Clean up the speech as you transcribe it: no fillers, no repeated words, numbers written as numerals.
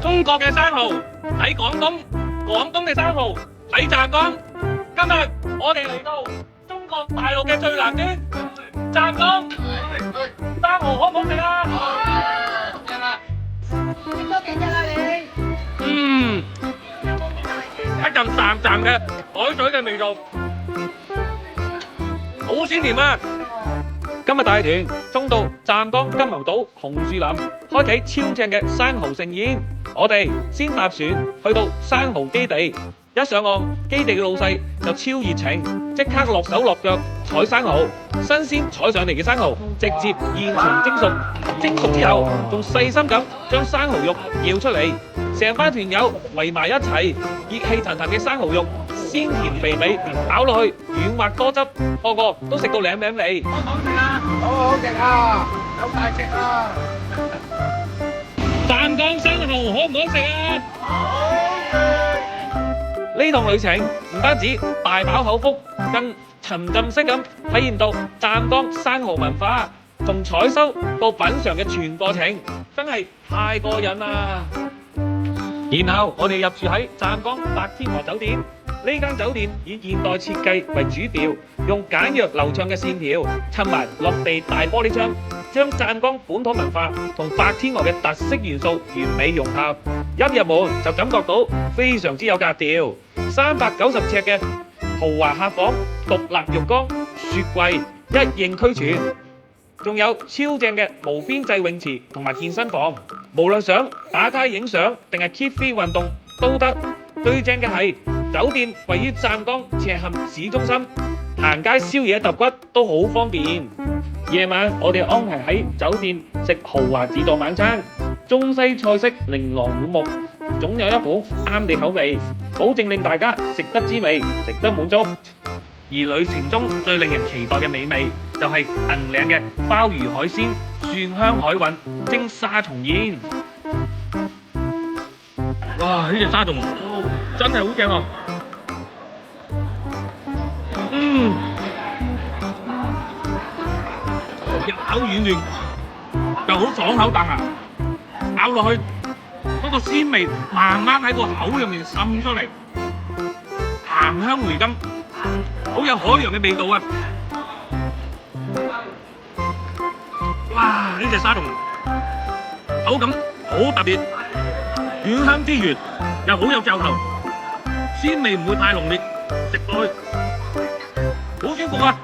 中國嘅生蠔喺廣東，廣東嘅生蠔喺湛江。今日我哋嚟到中國大陸嘅最南端湛江，生蠔好唔好食啊？食多幾隻啦你？一陣啖啖嘅海水嘅味道，好鮮甜啊！今日帶團衝到湛江金牛島紅樹林，開啟超正嘅生蠔盛宴。我哋先搭船去到生蠔基地，一上岸，基地嘅老細就超熱情，即刻落手落腳採生蠔。新鮮採上嚟嘅生蠔，直接現場蒸熟，蒸熟之後仲細心咁將生蠔肉舀出嚟，成班團友圍埋一齊，熱氣騰騰嘅生蠔肉，鮮甜肥美，咬落去軟滑多汁，個個都食到舐舐脷。好好食啊！好好食啊！有大食啊！湛江生蠔好唔好食啊？好食！呢趟旅程唔單止大飽口福，更沉浸式咁體驗到湛江生蠔文化，從採收到品嚐嘅全過程，真係太過癮啦！然後我哋入住喺湛江白天鵝酒店，呢間酒店以現代設計為主調，用簡約流暢嘅線條，襯埋落地大玻璃窗，將湛江本土文化同白天鵝嘅特色元素完美融合。一入門就感覺到非常之有格調，390尺嘅豪華客房、獨立浴缸、雪櫃一應俱全，仲有超正嘅無邊際泳池同埋健身房，無論想打卡影相定係 keep fit 運動都得。最正嘅係酒店位於湛江赤坎市中心，行街宵夜揼骨都好方便。夜晚我哋安排喺酒店食豪華自助晚餐，中西菜式琳琅滿目，總有一款啱你口味，保證令大家食得滋味，食得滿足。而旅程中最令人期待嘅美味，就係銀嶺嘅鮑魚海鮮、蒜香海韻、蒸沙蟲宴。哇！呢隻沙蟲真係好正啊！入口軟嫩，又好爽口彈牙，咬落去嗰個鮮味慢慢喺個口入面滲出嚟，鹹香回甘，好有海洋嘅味道啊！哇！呢隻沙蟲口感好特別，軟香之餘又好有嚼頭，鮮味唔會太濃烈，食落去好舒服啊！